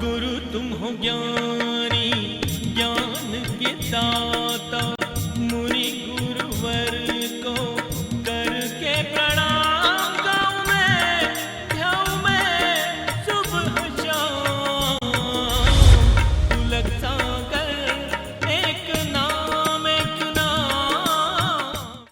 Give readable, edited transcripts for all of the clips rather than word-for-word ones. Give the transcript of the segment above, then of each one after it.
गुरु तुम हो ज्ञानी ज्ञान के दाता, मुनि गुरुवर को करके प्रणाम गाऊं मैं, ध्याऊं मैं सुबह शाम। पुलक सागर एक नाम एक नाम।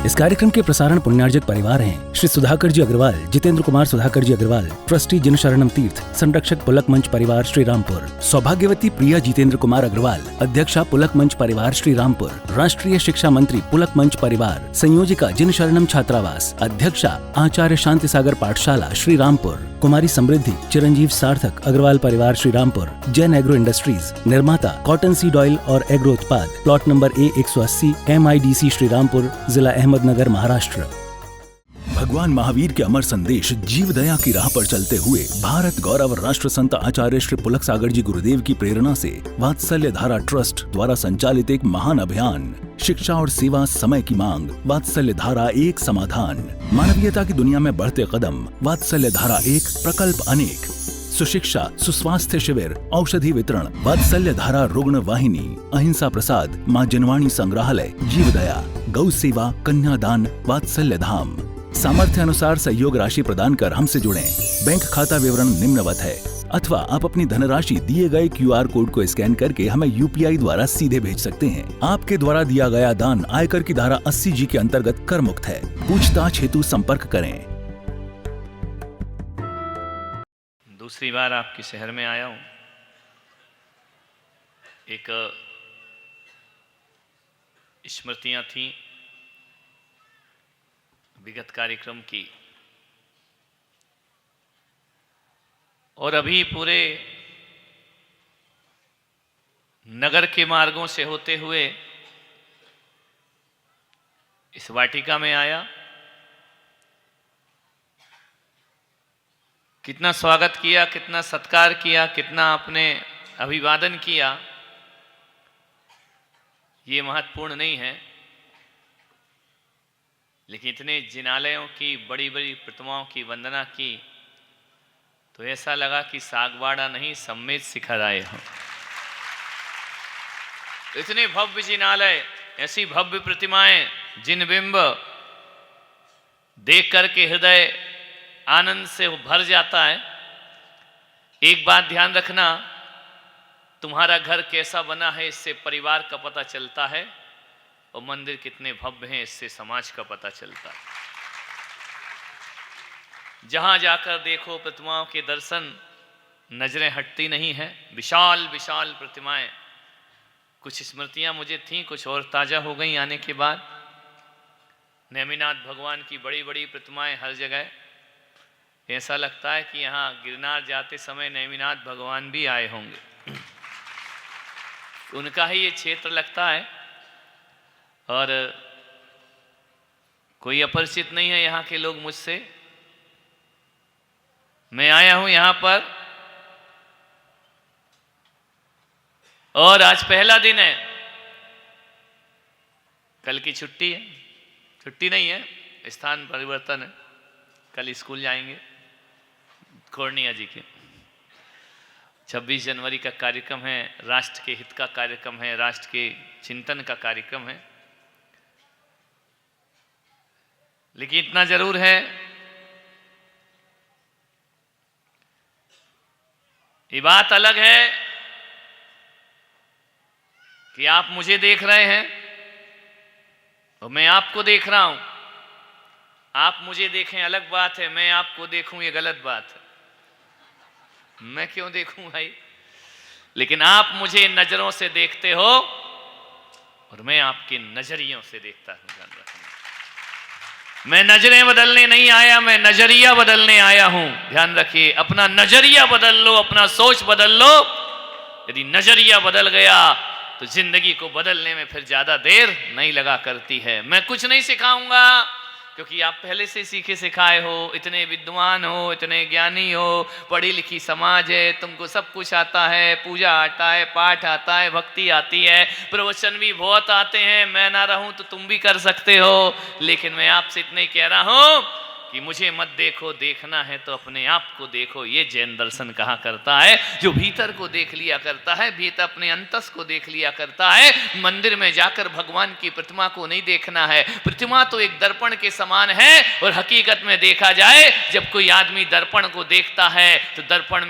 इस कार्यक्रम के प्रसारण पुण्यार्जक परिवार हैं श्री सुधाकर जी अग्रवाल, जितेंद्र कुमार सुधाकर जी अग्रवाल, ट्रस्टी जिन शरणम तीर्थ, संरक्षक पुलक मंच परिवार श्री रामपुर, सौभाग्यवती प्रिया जितेंद्र कुमार अग्रवाल, अध्यक्षा पुलक मंच परिवार श्री रामपुर, राष्ट्रीय शिक्षा मंत्री पुलक मंच परिवार, संयोजिका जिन शरणम छात्रावास, अध्यक्षा आचार्य शांति सागर पाठशाला श्री रामपुर, कुमारी समृद्धि चिरंजीव सार्थक अग्रवाल परिवार श्री रामपुर, जैन एग्रो इंडस्ट्रीज, निर्माता कॉटन सीड ऑयल और एग्रो उत्पाद, plot number A180 MIDC Shri Rampur, जिला अहमदनगर, महाराष्ट्र। भगवान महावीर के अमर संदेश जीव दया की राह पर चलते हुए भारत गौरव राष्ट्र संत आचार्य श्री पुलक सागर जी गुरुदेव की प्रेरणा से वात्सल्य धारा ट्रस्ट द्वारा संचालित एक महान अभियान, शिक्षा और सेवा समय की मांग, वात्सल्य धारा एक समाधान, मानवीयता की दुनिया में बढ़ते कदम, वात्सल्य धारा एक प्रकल्प अनेक, सुशिक्षा सुस्वास्थ्य शिविर, औषधि वितरण, वात्सल्य धारा रुग्ण वाहिनी, अहिंसा प्रसाद, माँ जनवाणी संग्रहालय, जीव दया, गौ सेवा, कन्यादान, वात्सल्य धाम। सामर्थ्य अनुसार सहयोग राशि प्रदान कर हमसे जुड़ें। बैंक खाता विवरण निम्नवत है, अथवा आप अपनी धनराशि दिए गए QR कोड को स्कैन करके हमें UPI द्वारा सीधे भेज सकते हैं। आपके द्वारा दिया गया दान आयकर की धारा 80G के अंतर्गत कर मुक्त है। पूछताछ हेतु संपर्क करें। दूसरी बार आपके शहर में आया हूँ। एक स्मृतियाँ थीं विगत कार्यक्रम की, और अभी पूरे नगर के मार्गों से होते हुए इस वाटिका में आया। कितना स्वागत किया, कितना सत्कार किया, कितना आपने अभिवादन किया, ये महत्वपूर्ण नहीं है, लेकिन इतने जिनालयों की बड़ी बड़ी प्रतिमाओं की वंदना की तो ऐसा लगा कि सागवाड़ा नहीं सम्मेत शिखर आए हो। तो इतने भव्य जिनालय, ऐसी भव्य प्रतिमाएं, जिन बिंब देख करके हृदय आनंद से भर जाता है। एक बात ध्यान रखना, तुम्हारा घर कैसा बना है इससे परिवार का पता चलता है, और मंदिर कितने भव्य हैं इससे समाज का पता चलता है। जहां जाकर देखो प्रतिमाओं के दर्शन, नजरें हटती नहीं हैं। विशाल विशाल प्रतिमाएं। कुछ स्मृतियां मुझे थीं, कुछ और ताजा हो गई आने के बाद। नेमिनाथ भगवान की बड़ी बड़ी प्रतिमाएं हर जगह। ऐसा लगता है कि यहाँ गिरनार जाते समय नेमिनाथ भगवान भी आए होंगे। उनका ही ये क्षेत्र लगता है, और कोई अपरिचित नहीं है यहाँ के लोग मुझसे। मैं आया हूँ यहाँ पर, और आज पहला दिन है। कल की छुट्टी है, छुट्टी नहीं है, स्थान परिवर्तन है। कल स्कूल जाएंगे खोरनिया जी के। 26 जनवरी का कार्यक्रम है, राष्ट्र के हित का कार्यक्रम है, राष्ट्र के चिंतन का कार्यक्रम है। लेकिन इतना जरूर है, ये बात अलग है कि आप मुझे देख रहे हैं और मैं आपको देख रहा हूं। आप मुझे देखें अलग बात है, मैं आपको देखूं ये गलत बात है। मैं क्यों देखूं भाई? लेकिन आप मुझे नजरों से देखते हो और मैं आपके नजरियों से देखता हूं। ध्यान रखना, मैं नजरें बदलने नहीं आया, मैं नजरिया बदलने आया हूं। ध्यान रखिए, अपना नजरिया बदल लो, अपना सोच बदल लो। यदि नजरिया बदल गया तो जिंदगी को बदलने में फिर ज्यादा देर नहीं लगा करती है। मैं कुछ नहीं सिखाऊंगा, क्योंकि आप पहले से सीखे सिखाए हो, इतने विद्वान हो, इतने ज्ञानी हो, पढ़ी लिखी समाज है, तुमको सब कुछ आता है। पूजा आता है, पाठ आता है, भक्ति आती है, प्रवचन भी बहुत आते हैं। मैं ना रहूं तो तुम भी कर सकते हो। लेकिन मैं आपसे इतना ही कह रहा हूं कि मुझे मत देखो, देखना है तो अपने आप को देखो। ये जैन दर्शन कहा करता है। जो भीतर को देख लिया करता है, भीतर अपने अंतस को देख लिया करता है। मंदिर में जाकर भगवान की प्रतिमा को नहीं देखना है। प्रतिमा तो एक दर्पण के समान है, और हकीकत में देखा जाए जब कोई आदमी दर्पण को देखता है तो दर्पण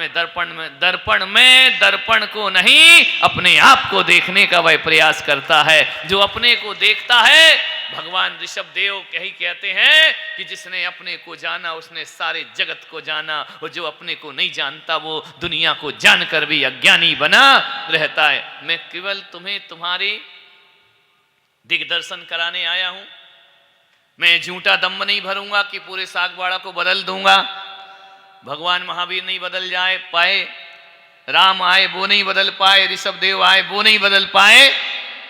को नहीं, अपने आप को देखने का वह प्रयास करता है। जो अपने को देखता है, भगवान ऋषभ देव यही कहते हैं कि जिसने अपने को जाना उसने सारे जगत को जाना, और जो अपने को नहीं जानता वो दुनिया को जानकर भी अज्ञानी बना रहता है। मैं केवल तुम्हें तुम्हारे दिग्दर्शन कराने आया हूं। मैं झूठा दम नहीं भरूंगा कि पूरे सागवाड़ा को बदल दूंगा। भगवान महावीर नहीं बदल जाए पाए, राम आए वो नहीं बदल पाए, ऋषभ देव आए वो नहीं बदल पाए,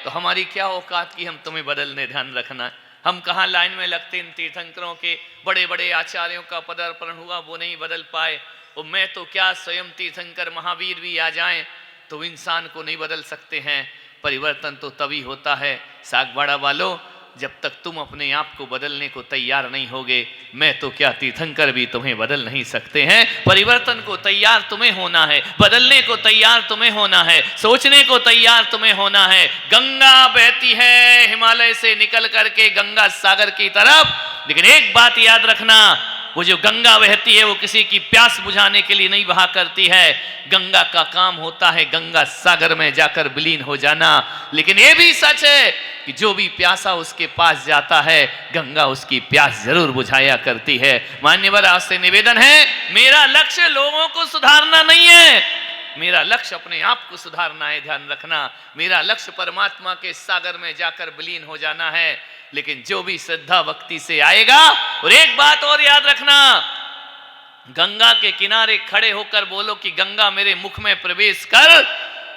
तो हमारी क्या औकात की हम तुम्हें बदलने। ध्यान रखना, हम कहाँ लाइन में लगते। इन तीर्थंकरों के बड़े बड़े आचार्यों का पदार्पण हुआ, वो नहीं बदल पाए। और मैं तो क्या, स्वयं तीर्थंकर महावीर भी आ जाएं तो इंसान को नहीं बदल सकते हैं। परिवर्तन तो तभी होता है सागवाड़ा वालों, जब तक तुम अपने आप को बदलने को तैयार नहीं होगे। मैं तो क्या, तीर्थंकर भी तुम्हें बदल नहीं सकते हैं। परिवर्तन को तैयार तुम्हें होना है, बदलने को तैयार तुम्हें होना है, सोचने को तैयार तुम्हें होना है। गंगा बहती है हिमालय से निकल करके गंगा सागर की तरफ, लेकिन एक बात याद रखना, वो जो गंगा बहती है वो किसी की प्यास बुझाने के लिए नहीं बहा करती है। गंगा का काम होता है गंगा सागर में जाकर विलीन हो जाना। लेकिन ये भी सच है कि जो भी प्यासा उसके पास जाता है, गंगा उसकी प्यास जरूर बुझाया करती है। मान्यवर, आपसे निवेदन है, मेरा लक्ष्य लोगों को सुधारना नहीं है, मेरा लक्ष्य अपने आप को सुधारना है। ध्यान रखना, मेरा लक्ष्य परमात्मा के सागर में जाकर विलीन हो जाना है। लेकिन जो भी श्रद्धा भक्ति से आएगा, और एक बात और याद रखना, गंगा के किनारे खड़े होकर बोलो कि गंगा मेरे मुख में प्रवेश कर,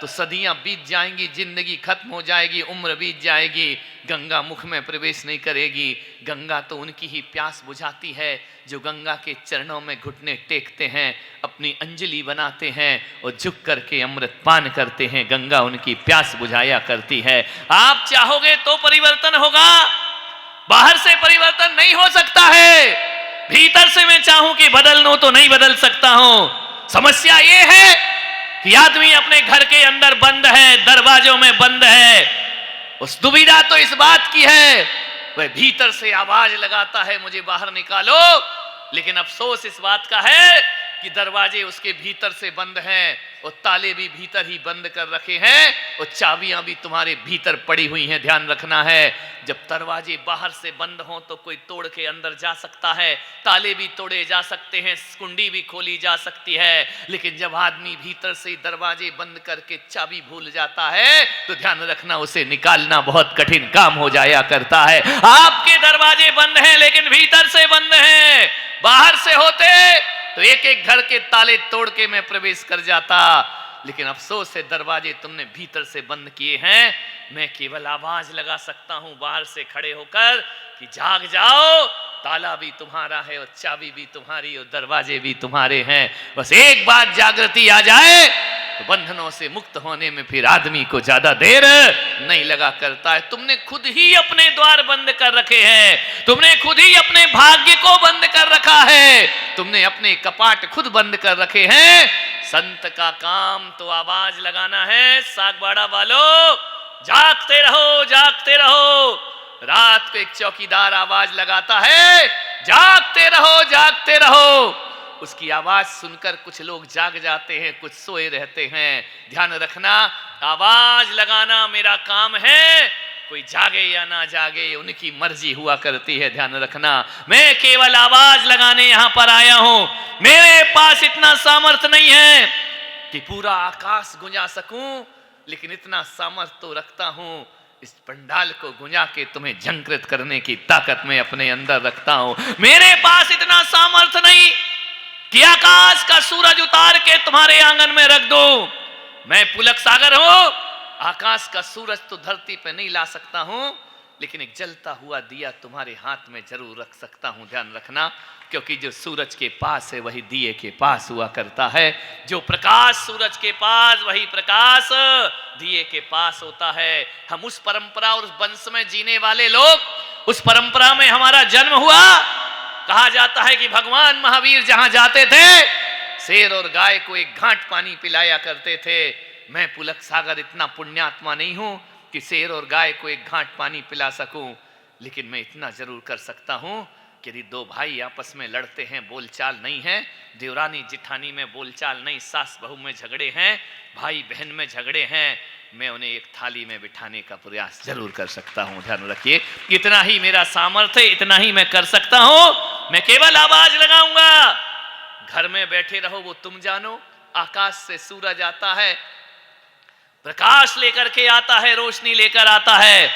तो सदियां बीत जाएंगी, जिंदगी खत्म हो जाएगी, उम्र बीत जाएगी, गंगा मुख में प्रवेश नहीं करेगी। गंगा तो उनकी ही प्यास बुझाती है जो गंगा के चरणों में घुटने टेकते हैं, अपनी अंजलि बनाते हैं और झुक करके अमृत पान करते हैं। गंगा उनकी प्यास बुझाया करती है। आप चाहोगे तो परिवर्तन होगा, बाहर से परिवर्तन नहीं हो सकता है। भीतर से मैं चाहूं कि बदल लूं तो नहीं बदल सकता हूं। समस्या ये है कि आदमी अपने घर के अंदर बंद है, दरवाजों में बंद है। उस दुविधा तो इस बात की है, वह भीतर से आवाज लगाता है मुझे बाहर निकालो, लेकिन अफसोस इस बात का है कि दरवाजे उसके भीतर से बंद हैं, और ताले भी भीतर ही बंद कर रखे हैं, और चाबियां भी तुम्हारे भीतर पड़ी हुई हैं। ध्यान रखना है, जब दरवाजे बाहर से बंद हों तो कोई तोड़ के अंदर जा सकता है, ताले भी तोड़े जा सकते हैं, कुंडी भी खोली जा सकती है। लेकिन जब आदमी भीतर से दरवाजे बंद करके चाबी भूल जाता है, तो ध्यान रखना उसे निकालना बहुत कठिन काम हो जाया करता है। आपके दरवाजे बंद हैं लेकिन भीतर से बंद हैं। बाहर से होते तो एक एक घर के ताले तोड़ के मैं प्रवेश कर जाता, लेकिन अफसोस है दरवाजे तुमने भीतर से बंद किए हैं। मैं केवल आवाज लगा सकता हूं बाहर से खड़े होकर कि जाग जाओ, ताला भी तुम्हारा है और चाबी भी तुम्हारी और दरवाजे भी तुम्हारे हैं। बस एक बार जागृति आ जाए तो बंधनों से मुक्त होने में फिर आदमी को ज्यादा देर नहीं लगा करता है। तुमने खुद ही अपने द्वार बंद कर रखे हैं, तुमने खुद ही अपने भाग्य को बंद कर रखा है, तुमने अपने कपाट खुद बंद कर रखे हैं। संत का काम तो आवाज लगाना है, सागवाड़ा वालों जागते रहो, जागते रहो। रात को एक चौकीदार आवाज लगाता है, जागते रहो, जागते रहो। उसकी आवाज सुनकर कुछ लोग जाग जाते हैं, कुछ सोए रहते हैं। ध्यान रखना, आवाज लगाना मेरा काम है, कोई जागे या ना जागे उनकी मर्जी हुआ करती है। ध्यान रखना, मैं केवल आवाज लगाने यहां पर आया हूं। मेरे पास इतना सामर्थ्य नहीं है कि पूरा आकाश गुंजा सकूं, लेकिन इतना सामर्थ्य तो रखता हूं, इस पंडाल को गुंजा के तुम्हें झंकृत करने की ताकत मैं अपने अंदर रखता हूं। मेरे पास इतना सामर्थ्य नहीं कि आकाश का सूरज उतार के तुम्हारे आंगन में रख दूं। मैं पुलक सागर हूं, आकाश का सूरज तो धरती पे नहीं ला सकता हूं, लेकिन एक जलता हुआ दिया तुम्हारे हाथ में जरूर रख सकता हूं। ध्यान रखना, क्योंकि जो सूरज के पास है वही दिए के पास हुआ करता है। जो प्रकाश सूरज के पास, वही प्रकाश दिए के पास होता है। हम उस परंपरा और उस वंश में जीने वाले लोग, उस परंपरा में हमारा जन्म हुआ। कहा जाता है कि भगवान महावीर जहां जाते थे शेर और गाय को एक घाट पानी पिलाया करते थे। मैं पुलक सागर इतना पुण्यात्मा नहीं हूं कि शेर और गाय को एक घाट पानी पिला सकूं, लेकिन मैं इतना जरूर कर सकता हूं कि यदि दो भाई आपस में लड़ते हैं, बोलचाल नहीं है, देवरानी जिठानी में बोलचाल नहीं, सास बहू में झगड़े हैं, भाई बहन में झगड़े हैं, मैं उन्हें एक थाली में बिठाने का प्रयास जरूर कर सकता हूं। ध्यान रखिए, इतना ही मेरा सामर्थ्य, इतना ही मैं कर सकता हूं। मैं केवल आवाज लगाऊंगा, घर में बैठे रहो वो तुम जानो। आकाश से सूरज आता है, प्रकाश लेकर के आता है, रोशनी लेकर आता है,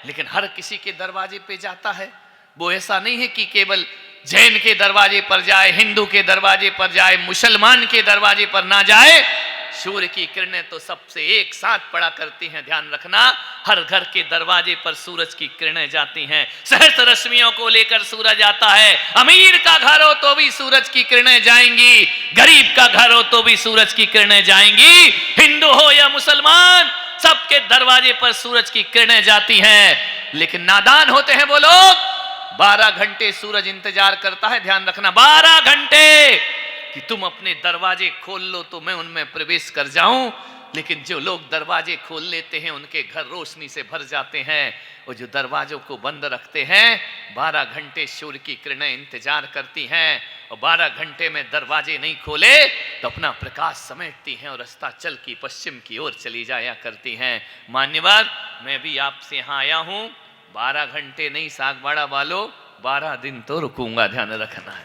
लेकिन हर किसी के दरवाजे पे जाता है। वो ऐसा नहीं है कि केवल जैन के दरवाजे पर जाए, हिंदू के दरवाजे पर जाए, मुसलमान के दरवाजे पर ना जाए। सूर्य की किरणें तो सबसे एक साथ पड़ा करती हैं। ध्यान रखना, हर घर के दरवाजे पर सूरज की किरणें जाती हैं। सहस्त्र रश्मियों को लेकर सूरज आता है। अमीर का घर हो तो भी सूरज की किरणें जाएंगी, गरीब का घर हो तो भी सूरज की किरणें जाएंगी। हिंदू हो या मुसलमान, सबके दरवाजे पर सूरज की किरणें जाती हैं। लेकिन नादान होते हैं वो लोग। 12 घंटे सूरज इंतजार करता है। ध्यान रखना, 12 घंटे कि तुम अपने दरवाजे खोल लो तो मैं उनमें प्रवेश कर जाऊं। लेकिन जो लोग दरवाजे खोल लेते हैं उनके घर रोशनी से भर जाते हैं, और जो दरवाजों को बंद रखते हैं 12 घंटे सूर्य की किरणें इंतजार करती हैं, और 12 घंटे में दरवाजे नहीं खोले तो अपना प्रकाश समेटती हैं और रास्ता चल की पश्चिम की ओर चली जाया करती हैं। मान्यवर, मैं भी आपसे यहाँ आया हूँ 12 घंटे नहीं, सागवाड़ा वालों 12 दिन तो रुकूंगा। ध्यान रखना है,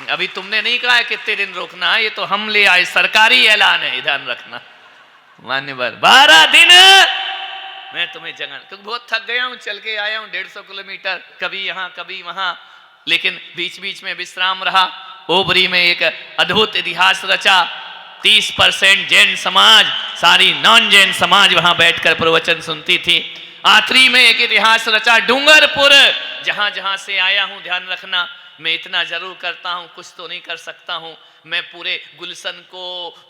अभी तुमने नहीं कहा है कितने दिन रोकना है, ये तो हम ले आए, सरकारी ऐलान है। ध्यान रखना मान्यवर, 12 दिन मैं तुम्हें जगह, क्योंकि बहुत थक गया हूं, चल के आया हूं 150 किलोमीटर, कभी यहाँ कभी वहां, लेकिन बीच बीच में विश्राम रहा। ओबरी में एक अद्भुत इतिहास रचा। 30% जैन समाज, सारी नॉन जैन समाज वहां बैठकर प्रवचन सुनती थी। आखिरी में एक इतिहास रचा डूंगरपुर, जहां जहां से आया हूं। ध्यान रखना, मैं इतना जरूर करता हूं, कुछ तो नहीं कर सकता हूं, मैं पूरे गुलशन को,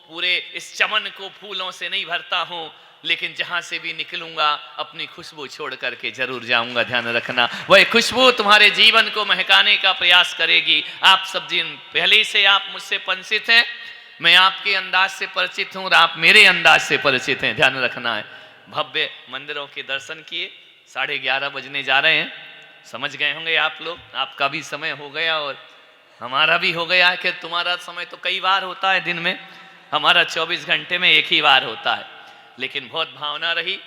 पूरे इस चमन को फूलों से नहीं भरता हूं, लेकिन जहां से भी निकलूंगा अपनी खुशबू छोड़ करके जरूर जाऊंगा। ध्यान रखना, वह खुशबू तुम्हारे जीवन को महकाने का प्रयास करेगी। आप सब दिन पहले से आप मुझसे परिचित हैं, मैं आपके अंदाज से परिचित हूं और आप मेरे अंदाज से परिचित हैं। ध्यान रखना है, भव्य मंदिरों के दर्शन किए, 11:30 बजने जा रहे हैं। समझ गए होंगे आप लोग, आपका भी समय हो गया और हमारा भी हो गया है कि तुम्हारा समय तो कई बार होता है दिन में, हमारा 24 घंटे में एक ही बार होता है। लेकिन बहुत भावना रही।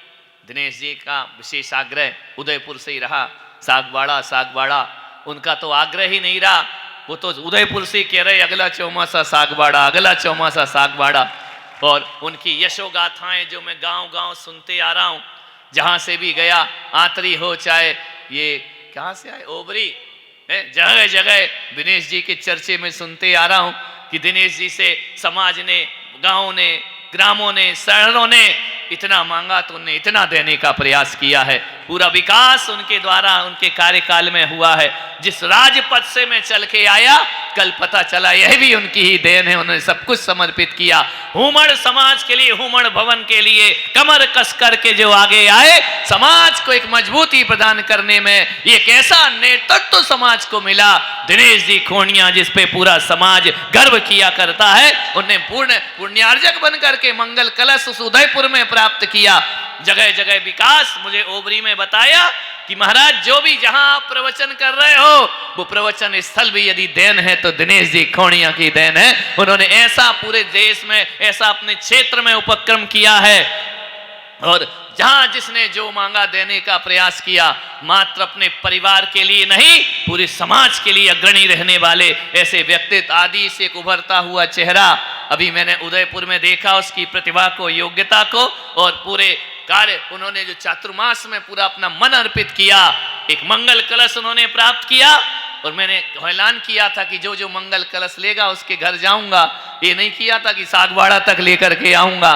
दिनेश जी का विशेष आग्रह उदयपुर से ही रहा, सागवाड़ा उनका तो आग्रह ही नहीं रहा, वो तो उदयपुर से कह रहे अगला चौमासा सागवाड़ा, अगला चौमासा सागवाड़ा। और उनकी यशोगाथाएं जो मैं गांव-गांव सुनते आ रहा हूं, जहां से भी गया, आतरी हो चाहे ये कहां से आए ओबरी, जगह जगह दिनेश जी के चर्चे में सुनते आ रहा हूं कि दिनेश जी से समाज ने, गांवों ने, ग्रामों ने, शहरों ने इतना मांगा तो उन्हें इतना देने का प्रयास किया है। पूरा विकास उनके द्वारा, उनके कार्यकाल में हुआ है। जिस राजपथ से मैं चल के आया, कल पता चला यह भी उनकी ही देन है। उन्होंने सब कुछ समर्पित किया। हुमड़ समाज के लिए, हुमड़ भवन के लिए कमर कस करके जो आगे आए, समाज को एक मजबूती प्रदान करने में एक ऐसा नेतृत्व समाज को मिला। दिनेश जी खोनिया, जिस पे पूरा समाज गर्व किया करता है, उन्हें पूर्ण पुण्यार्जक बन करके मंगल कलश उस उदयपुर में प्राप्त किया। जगह जगह विकास। मुझे ओबरी में बताया कि महाराज जो भी जहां आप प्रवचन कर रहे हो, वो प्रवचन स्थल भी यदि देन है तो दिनेश जी खोनिया की देन है। उन्होंने ऐसा पूरे देश में, ऐसा अपने क्षेत्र में उपक्रम किया है, और जहां जिसने जो मांगा देने का प्रयास किया। मात्र अपने परिवार के लिए नहीं, पूरे समाज के लिए अग्रणी रहने वाले ऐसे व्यक्तित्व। आदि से एक उभरता हुआ चेहरा अभी मैंने उदयपुर में देखा, उसकी प्रतिभा को, योग्यता को, और पूरे कार्य उन्होंने जो चातुर्मास में पूरा अपना मन अर्पित किया। एक मंगल कलश उन्होंने प्राप्त किया, और मैंने ऐलान किया था कि जो जो मंगल कलश लेगा उसके घर जाऊंगा। ये नहीं किया था कि सागवाड़ा तक लेकर के आऊंगा।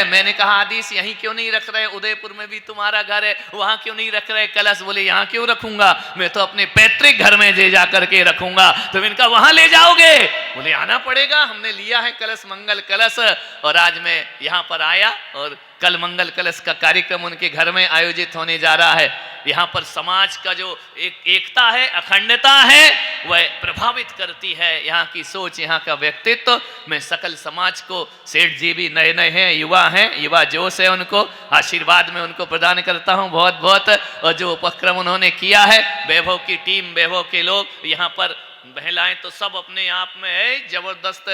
मैंने कहा आदिश यहीं क्यों नहीं रख रहे, उदयपुर में भी तुम्हारा घर है, वहां क्यों नहीं रख रहे कलश? बोले यहाँ क्यों रखूंगा, मैं तो अपने पैतृक घर में ले जा करके रखूंगा। तो इनका वहां ले जाओगे? बोले आना पड़ेगा, हमने लिया है कलश, मंगल कलश, और आज मैं यहाँ पर आया और कल मंगल कलश का कार्यक्रम उनके घर में आयोजित होने जा रहा है। यहाँ पर समाज का जो एकता है, अखंडता है, वह प्रभावित करती है यहाँ की सोच, यहाँ का व्यक्तित्व। मैं सकल समाज को, सेठ जी भी नए नए हैं, युवा जोश है, उनको आशीर्वाद में उनको प्रदान करता हूँ बहुत बहुत। और जो उपक्रम उन्होंने किया है, वैभव की टीम, वैभव के लोग, यहाँ पर महिलाएं तो सब अपने आप में है जबरदस्त।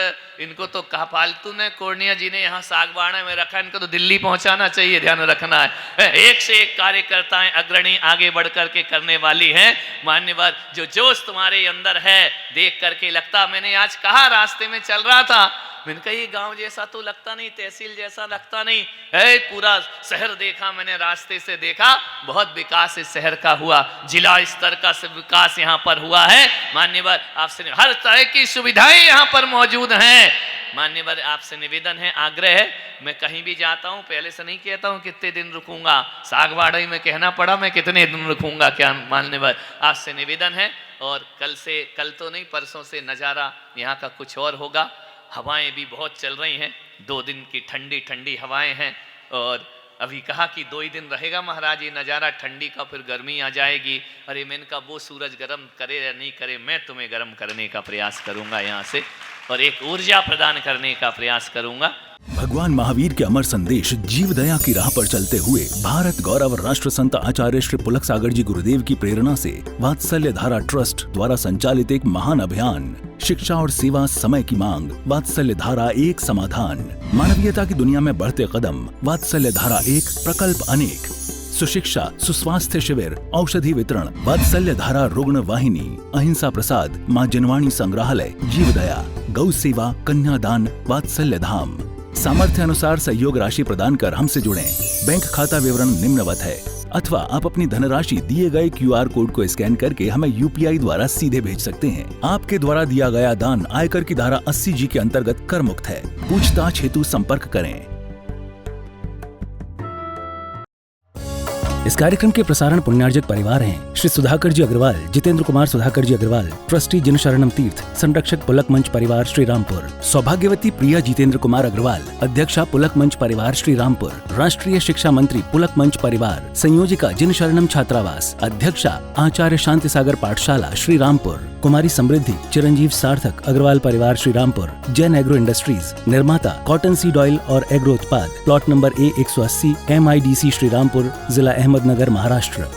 इनको तो कहा फालतू ने, कोर्निया जी ने यहाँ सागवाड़ा में रखा, इनको तो दिल्ली पहुंचाना चाहिए, ध्यान रखना है। एक से एक कार्यकर्ताएं अग्रणी आगे बढ़ करके करने वाली हैं। मान्यवर, जो जोश तुम्हारे अंदर है देख करके लगता, मैंने आज कहा रास्ते में चल रहा था, मैंने कहा ये गांव जैसा तो लगता नहीं, तहसील जैसा लगता नहीं है, पूरा शहर देखा मैंने, रास्ते से देखा, बहुत विकास इस शहर का हुआ, जिला स्तर का विकास यहाँ पर हुआ है। मान्यवर, आपसे हर तरह की सुविधाएं यहाँ पर मौजूद हैं। मान्यवर, आपसे निवेदन है, आग्रह है, मैं कहीं भी जाता हूँ पहले से नहीं कहता हूँ कितने दिन रुकूंगा, सागवाड़ा में कहना पड़ा मैं कितने दिन रुकूंगा क्या। मान्यवर, आपसे निवेदन है, और कल तो नहीं, परसों से नज़ारा यहाँ का कुछ और होगा। हवाएं भी बहुत चल रही हैं, 2 दिन की ठंडी ठंडी हवाएं हैं, और अभी कहा कि 2 ही दिन रहेगा महाराज ये नज़ारा ठंडी का, फिर गर्मी आ जाएगी। अरे मैंने कहा वो सूरज गर्म करे या नहीं करे, मैं तुम्हें गर्म करने का प्रयास करूंगा यहाँ से, और एक ऊर्जा प्रदान करने का प्रयास करूंगा। भगवान महावीर के अमर संदेश जीव दया की राह पर चलते हुए भारत गौरव राष्ट्र संत आचार्य श्री पुलक सागर जी गुरुदेव की प्रेरणा से वात्सल्य धारा ट्रस्ट द्वारा संचालित एक महान अभियान, शिक्षा और सेवा समय की मांग, वात्सल्य धारा एक समाधान, मानवीयता की दुनिया में बढ़ते कदम, वात्सल्य धारा एक प्रकल्प अनेक, सुशिक्षा, सुस्वास्थ्य शिविर, औषधि वितरण, वात्सल्य धारा रुग्ण वाहिनी, अहिंसा प्रसाद, माँ जनवाणी संग्रहालय, जीव दया, गौ सेवा, कन्यादान, वात्सल्य धाम। सामर्थ्य अनुसार सहयोग राशि प्रदान कर हमसे जुड़ें। बैंक खाता विवरण निम्नवत है, अथवा आप अपनी धनराशि दिए गए QR कोड को स्कैन करके हमें UPI द्वारा सीधे भेज सकते हैं। आपके द्वारा दिया गया दान आयकर की धारा 80G के अंतर्गत कर मुक्त है। पूछताछ हेतु संपर्क करें। इस कार्यक्रम के प्रसारण पुण्यार्जक परिवार हैं श्री सुधाकर जी अग्रवाल, जितेंद्र कुमार सुधाकर जी अग्रवाल, ट्रस्टी जिनशरणम तीर्थ, संरक्षक पुलक मंच परिवार श्री रामपुर, सौभाग्यवती प्रिया जितेंद्र कुमार अग्रवाल, अध्यक्षा पुलक मंच परिवार श्री रामपुर, राष्ट्रीय शिक्षा मंत्री पुलक मंच परिवार, संयोजिका जिनशरणम छात्रावास, अध्यक्षा आचार्य शांति सागर पाठशाला श्री रामपुर, कुमारी समृद्धि चिरंजीव सार्थक अग्रवाल परिवार श्री रामपुर, जैन एग्रो इंडस्ट्रीज, निर्माता कॉटन सीड ऑयल और एग्रो उत्पाद, plot number A180 MIDC Shri Rampur, जिला अहमदनगर, महाराष्ट्र।